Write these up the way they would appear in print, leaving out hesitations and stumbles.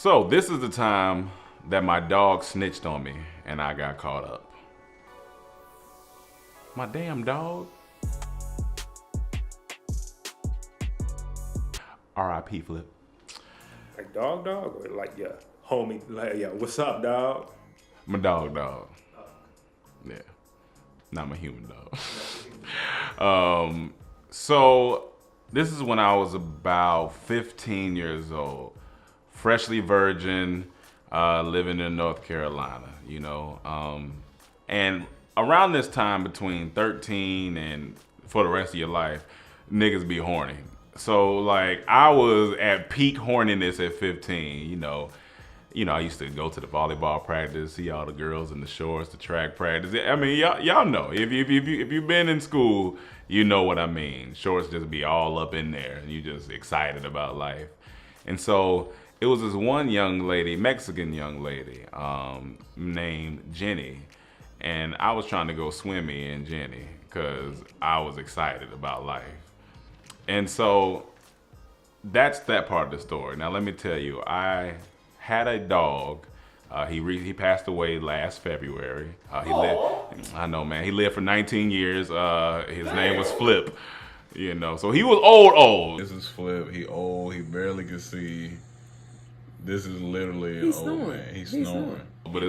So this is the time that my dog snitched on me and I got caught up. My damn dog. R.I.P. Flip. Like dog, or like yeah, homie, like yeah, what's up, dog? My dog. Yeah. Not my human dog. So this is when I was about 15 years old. Freshly virgin, living in North Carolina, and around this time between 13 and for the rest of your life, niggas be horny. So like I was at peak horniness at 15, I used to go to the volleyball practice, see all the girls in the shorts, the track practice. I mean, y'all know if you've been in school, you know what I mean. Shorts just be all up in there, and you just excited about life. And so it was this one young lady, Mexican young lady, named Jenny, and I was trying to go swim me and Jenny because I was excited about life. And so that's that part of the story. Now let me tell you, I had a dog. He passed away last February. I know, man. He lived for 19 years. His name was Flip. So he was old. This is Flip. He old. He barely can see. This is literally an old man. He's snoring. But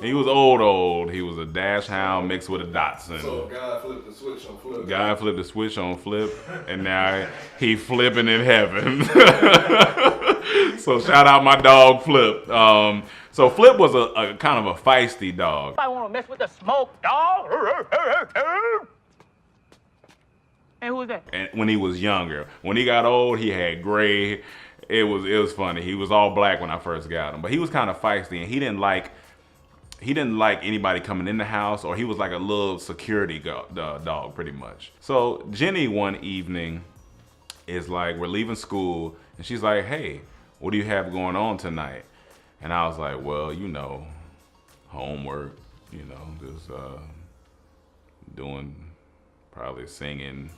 he was old. He was a dash hound mixed with a Dachshund. So God flipped the switch on Flip. God flipped the switch on Flip, and now he flipping in heaven. So shout out my dog Flip. So Flip was a kind of a feisty dog. I want to mess with the smoke, dog. And who's that? And when he was younger, when he got old, he had gray. It was funny. He was all black when I first got him, but he was kind of feisty, and he didn't like anybody coming in the house, or he was like a little security dog, pretty much. So Jenny one evening is like, we're leaving school, and she's like, "Hey, what do you have going on tonight?" And I was like, "Well, homework, just doing, probably singing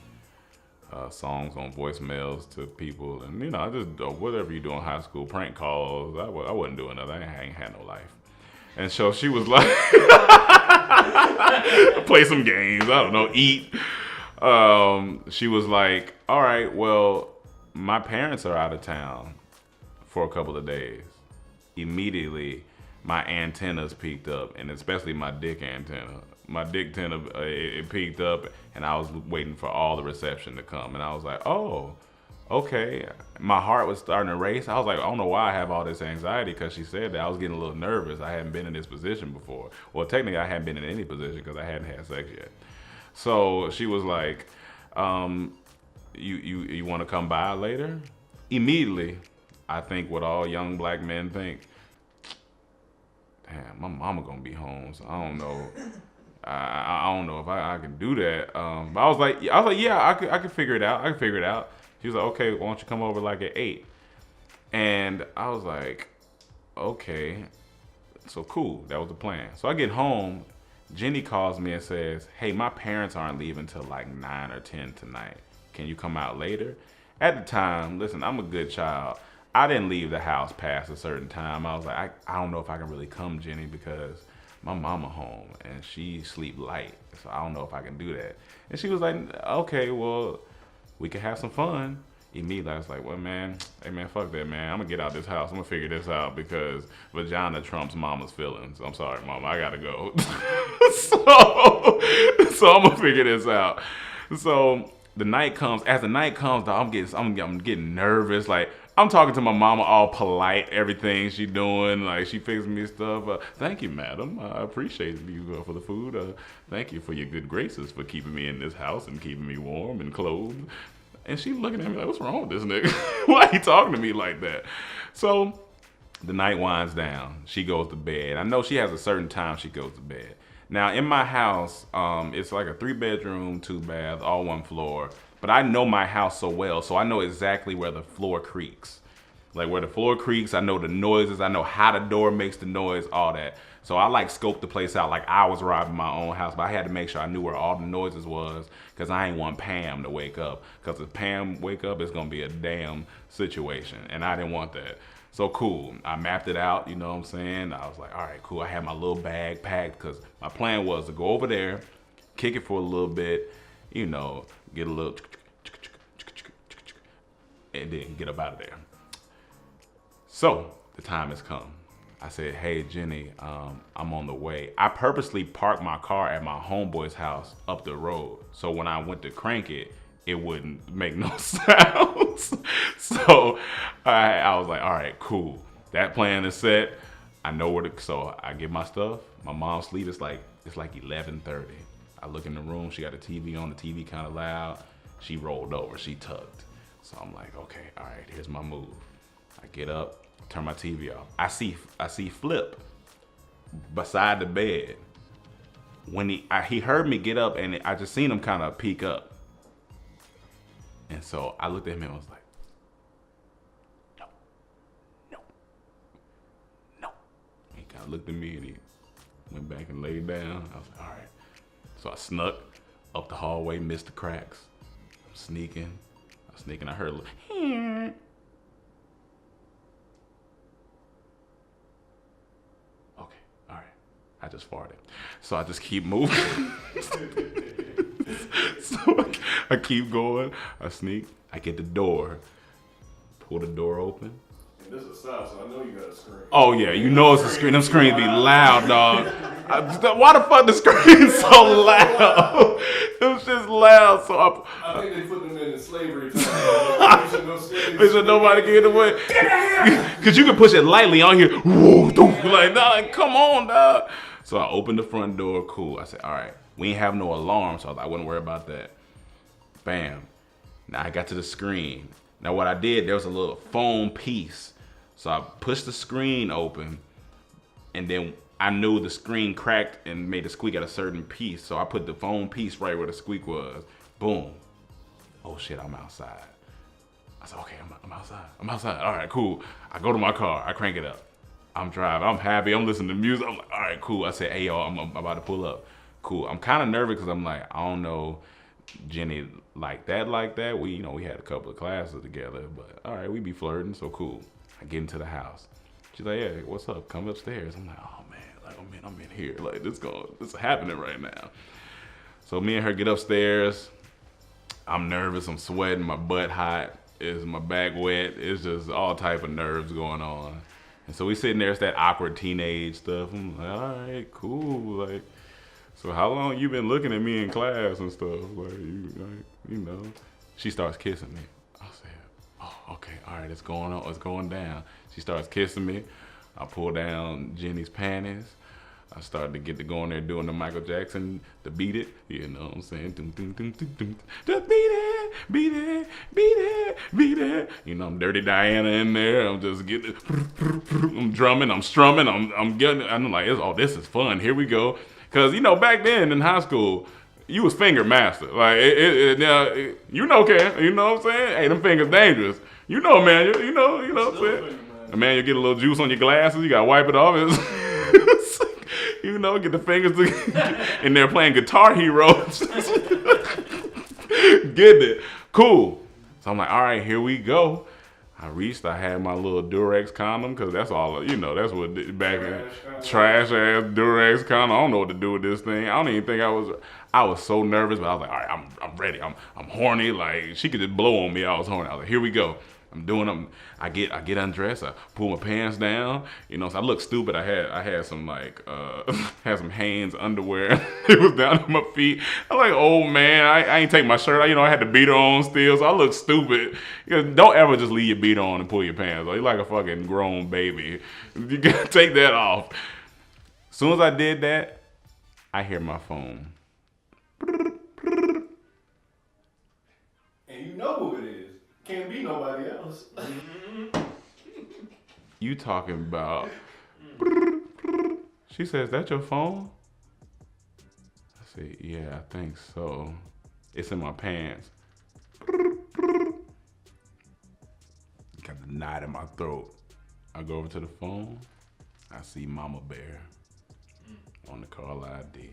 songs on voicemails to people, and I just whatever you do in high school, prank calls. I wasn't doing nothing. I ain't had no life." And so she was like, play some games, I don't know, eat. She was like, "All right, well, my parents are out of town for a couple of days." Immediately, my antennas peaked up, and especially my dick antenna. My dick antenna, it peaked up, and I was waiting for all the reception to come. And I was like, "Oh, okay." My heart was starting to race. I was like, I don't know why I have all this anxiety, because she said that. I was getting a little nervous. I hadn't been in this position before. Well, technically, I hadn't been in any position because I hadn't had sex yet. So she was like, you want to come by later? Immediately, I think what all young black men think, damn, my mama gonna be home, so I don't know. I don't know if I can do that. But I was like, yeah, I could figure it out. She was like, "Okay, why don't you come over like at 8?" And I was like, okay, so cool. That was the plan. So I get home. Jenny calls me and says, "Hey, my parents aren't leaving till like 9 or 10 tonight. Can you come out later?" At the time, listen, I'm a good child. I didn't leave the house past a certain time. I was like, I don't know if I can really come, Jenny, because my mama home and she sleep light, so I don't know if I can do that. And she was like, "Okay, well, we can have some fun." Immediately I was like, "Well, man, hey man, fuck that, man. I'm gonna get out this house. I'm gonna figure this out, because vagina trumps mama's feelings. I'm sorry, mama, I gotta go." so I'm gonna figure this out. So the night comes. As the night comes, I'm getting nervous. Like, I'm talking to my mama all polite, everything she doing. Like, she fixing me stuff. "Thank you, madam. I appreciate you for the food. Thank you for your good graces for keeping me in this house and keeping me warm and clothed." And she looking at me like, "What's wrong with this nigga? Why he talking to me like that?" So the night winds down. She goes to bed. I know she has a certain time she goes to bed. Now, in my house, it's like a 3-bedroom, 2-bath, all one floor. But I know my house so well, so I know exactly where the floor creaks. Like, where the floor creaks, I know the noises, I know how the door makes the noise, all that. So I like scoped the place out like I was robbing my own house, but I had to make sure I knew where all the noises was, because I ain't want Pam to wake up. Because if Pam wake up, it's gonna be a damn situation, and I didn't want that. So cool. I mapped it out, you know what I'm saying? I was like, all right, cool. I had my little bag packed because my plan was to go over there, kick it for a little bit, you know, get a little, and then get up out of there. So the time has come. I said, hey, Jenny, I'm on the way. I purposely parked my car at my homeboy's house up the road. So when I went to crank it, it wouldn't make no sounds. So I was like, all right, cool. That plan is set. I know where to, so I get my stuff. My mom's sleep, it's like 11:30. I look in the room, she got the TV on, the TV kind of loud. She rolled over, she tucked. So I'm like, okay, all right, here's my move. I get up, turn my TV off. I see Flip beside the bed. When he heard me get up, and I just seen him kind of peek up. And so I looked at him and was like, no. He kind of looked at me and he went back and laid down. I was like, all right. So I snuck up the hallway, missed the cracks. I'm sneaking. I heard a little, okay, all right. I just farted. So I just keep moving. So I keep going. I sneak. I get the door. Pull the door open. And this is South, so I know you got a screen. Oh yeah, you know it's a screen. Them screens be loud, dog. Why the fuck the screen so loud? It was just loud. So I think they put them in the slavery time. Make sure nobody can get away. Cause you can push it lightly on here. Like, dog, come on, dog. So I opened the front door. Cool. I said, all right. We ain't have no alarm, so I wouldn't worry about that. Bam. Now I got to the screen. Now what I did, there was a little foam piece. So I pushed the screen open, and then I knew the screen cracked and made a squeak at a certain piece. So I put the foam piece right where the squeak was. Boom. Oh shit, I'm outside. I said, okay, I'm outside. All right, cool. I go to my car. I crank it up. I'm driving. I'm happy. I'm listening to music. I'm like, all right, cool. I said, hey, y'all, I'm about to pull up. Cool. I'm kind of nervous because I'm like, I don't know Jenny like that. We had a couple of classes together, but all right, we be flirting, so cool. I get into the house. She's like, yeah, what's up? Come upstairs. I'm like, oh man, like, I'm in here. Like, this is happening right now. So me and her get upstairs. I'm nervous. I'm sweating. My butt hot. Is my back wet? It's just all type of nerves going on. And so we sitting there. It's that awkward teenage stuff. I'm like, all right, cool. Like, so how long you been looking at me in class and stuff? Like, you know. She starts kissing me. I said, oh, okay, all right, it's going down. She starts kissing me. I pull down Jenny's panties. I started to get to going there doing the Michael Jackson, the beat it, you know what I'm saying? Dum, dum, dum, dum, dum. Just beat it. You know, I'm Dirty Diana in there. I'm just getting, I'm drumming, I'm strumming, I'm getting, I'm like, this is fun. Here we go. Cause back then in high school, you was finger master. Like, Ken, you know what I'm saying? Hey, them fingers dangerous. You know, man, you know what I'm saying? Man, you get a little juice on your glasses, you gotta wipe it off. Get the fingers in there playing Guitar Heroes. Getting it. Cool. So I'm like, all right, here we go. I had my little Durex condom, because that's all, that's what back in trash ass Durex condom. I don't know what to do with this thing. I don't even think I was so nervous, but I was like, all right, I'm ready. I'm horny. Like, she could just blow on me. I was horny. I was like, here we go. I get undressed. I pull my pants down. So I look stupid. I had some had some Hanes underwear. It was down to my feet. I'm like, oh man, I ain't take my shirt. I had the beater on still, so I look stupid. Don't ever just leave your beater on and pull your pants off. You're like a fucking grown baby. You gotta take that off. As soon as I did that, I hear my phone. And you know who it is. Can't be nobody else. You talking about? She says, "That your phone?" I say, "Yeah, I think so. It's in my pants." Got the knot in my throat. I go over to the phone. I see Mama Bear on the call ID.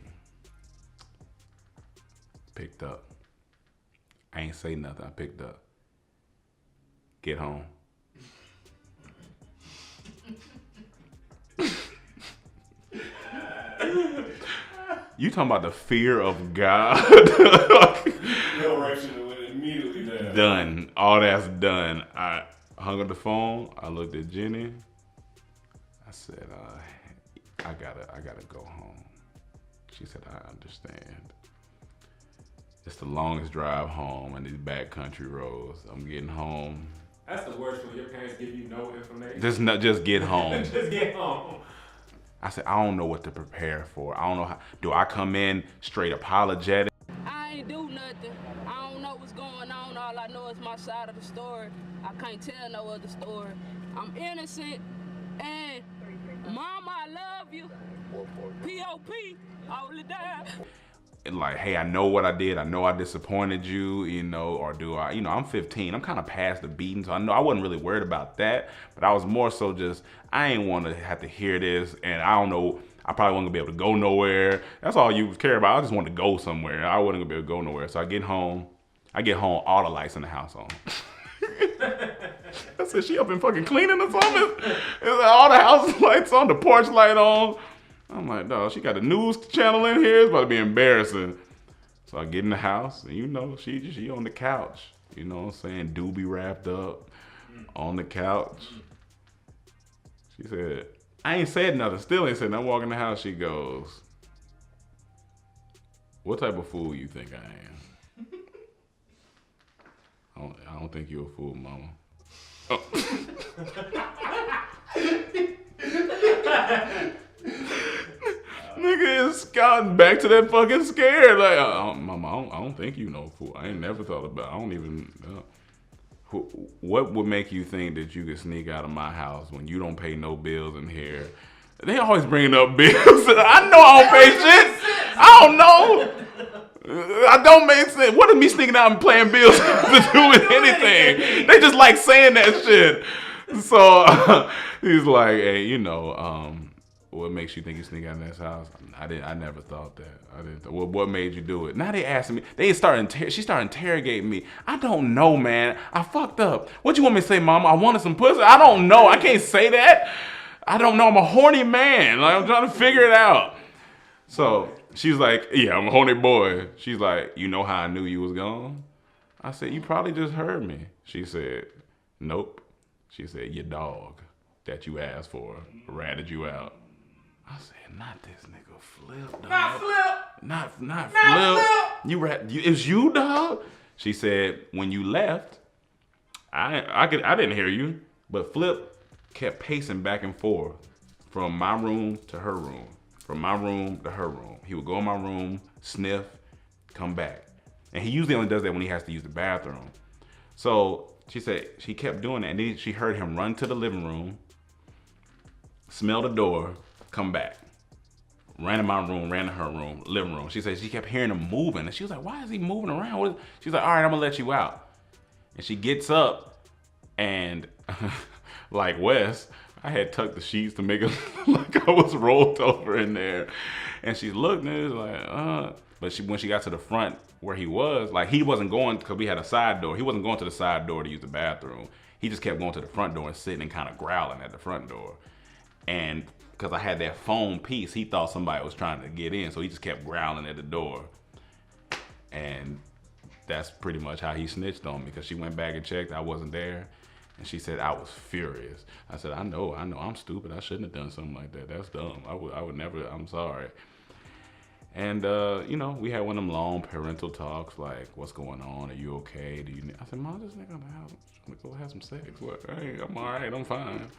Picked up. I ain't say nothing. I picked up. Get home. You talking about the fear of God? Your erection went immediately down. Done. All that's done. I hung up the phone. I looked at Jenny. I said, I gotta go home. She said, I understand. It's the longest drive home and these backcountry roads. I'm getting home. That's the worst when your parents give you no information. Just get home. Just get home. I said, I don't know what to prepare for. I don't know how. Do I come in straight apologetic? I ain't do nothing. I don't know what's going on. All I know is my side of the story. I can't tell no other story. I'm innocent. And Mama, I love you. P.O.P. all the time. And like, hey, I know what I did. I know I disappointed you, you know, or do I, you know, I'm 15. I'm kind of past the beating, so I know I wasn't really worried about that. But I was more so just, I ain't want to have to hear this. And I don't know, I probably wasn't going to be able to go nowhere. That's all you care about. I just wanted to go somewhere. I wasn't going to be able to go nowhere. So I get home, all the lights in the house on. I said, she up and fucking cleaning or something? All the house lights on, the porch light on. I'm like, dog, she got a news channel in here. It's about to be embarrassing. So I get in the house, and you know, she on the couch. You know what I'm saying? Doobie wrapped up on the couch. She said, I ain't said nothing. Still ain't said nothing. I walk in the house, she goes, what type of fool you think I am? I don't think you're a fool, mama. Oh. Nigga is scouting back to that fucking scared. Like, mama, I don't think you know fool. I ain't never thought about it. I don't even what would make you think that you could sneak out of my house when you don't pay no bills in here? They always bringing up bills. I know I don't pay shit. I don't know. I don't make sense. What is me sneaking out and paying bills to do with anything? They just like saying that shit. So he's like, hey, you know, what makes you think you sneak out in this house? I never thought that. What made you do it? Now they asking me. She started interrogating me. I don't know, man. I fucked up. What you want me to say, mama? I wanted some pussy. I don't know. I can't say that. I don't know. I'm a horny man. Like, I'm trying to figure it out. So she's like, yeah, I'm a horny boy. She's like, you know how I knew you was gone? I said, you probably just heard me. She said, nope. She said, your dog that you asked for ratted you out. I said, not this nigga Flip, dog. Not Flip. Not Flip. It's you, dog? She said, when you left, I didn't hear you, but Flip kept pacing back and forth from my room to her room, from my room to her room. He would go in my room, sniff, come back. And he usually only does that when he has to use the bathroom. So she said she kept doing that, and then she heard him run to the living room, smell the door, come back. Ran in my room, ran to her room, living room. She said she kept hearing him moving, and she was like, why is he moving around? She's like, all right, I'm gonna let you out. And she gets up, and like Wes, I had tucked the sheets to make it like I was rolled over in there. And she looked, and it was like, But when she got to the front where he was, like, he wasn't going, because we had a side door. He wasn't going to the side door to use the bathroom. He just kept going to the front door and sitting and kind of growling at the front door. And because I had that foam piece, he thought somebody was trying to get in, so he just kept growling at the door. And that's pretty much how he snitched on me, because she went back and checked. I wasn't there. And she said, I was furious. I said, I know, I'm stupid. I shouldn't have done something like that. That's dumb. I would never, I'm sorry. And, you know, we had one of them long parental talks, like, what's going on? Are you okay? I said, Mom, this nigga gonna go have some sex. What? Hey, I'm all right. I'm fine.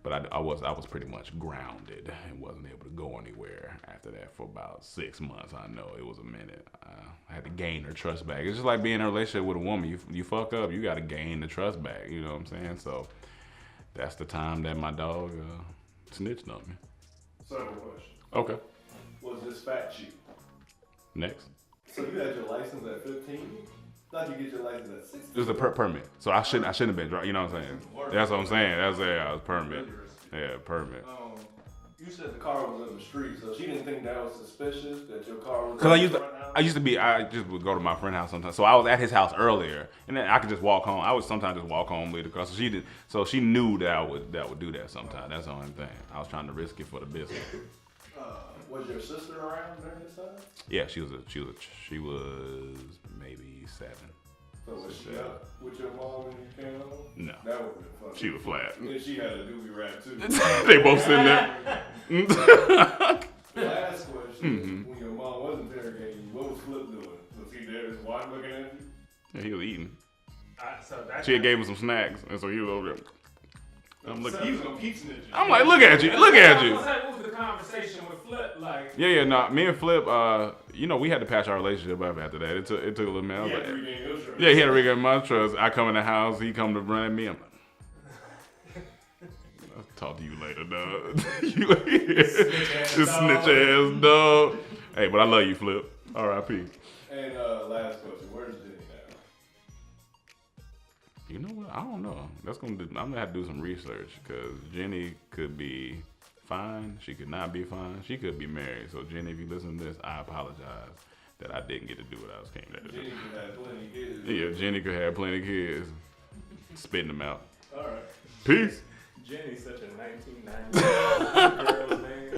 But I was pretty much grounded and wasn't able to go anywhere after that for about 6 months. I know it was a minute. I had to gain her trust back. It's just like being in a relationship with a woman. You fuck up, you got to gain the trust back. You know what I'm saying? So that's the time that my dog snitched on me. Second question. Okay. Was this fat cheap? Next. So you had your license at 15? Thought you get your license at 16? It was a permit, so I shouldn't have been driving. You know what I'm saying? That's what I'm saying. That's I was permit. Yeah, permit. You said the car was in the street, so she didn't think that was suspicious that your car was. Because I just would go to my friend's house sometimes. So I was at his house earlier, and then I could just walk home. I would sometimes just walk home, leave the car. So she knew that I would do that sometimes. That's the only thing. I was trying to risk it for the business. Was your sister around during this time? Yeah, she was maybe 7. So was she up with your mom when you came home? No. That would have been fun. She was flat. And she had a doobie wrap too. They both sitting there. Last question, when your mom was interrogating you, what was Flip doing? Was he there just watching, looking at you? Yeah, he was eating. So She had gave him some snacks, and so he was over there. I'm looking. He was gonna peep snitch you. I'm like, look at you, look at you. What was the conversation with Flip like? Yeah, nah. Me and Flip, we had to patch our relationship up after that. It took a little minute. I was like, yeah, he had to regain my trust. I come in the house, he come to run at me. I'm like, I'll talk to you later, dog. You snitch ass dog. Hey, but I love you, Flip. R.I.P. And last question, where's Jenny now? You know what? I don't know. I'm gonna have to do some research because Jenny could be fine. She could not be fine. She could be married. So Jenny, if you listen to this, I apologize that I didn't get to do what I was came there to do. Jenny could have plenty of kids. Yeah, Jenny could have plenty of kids. Spitting them out. All right. Peace. Jenny's such a 1990s girl's name.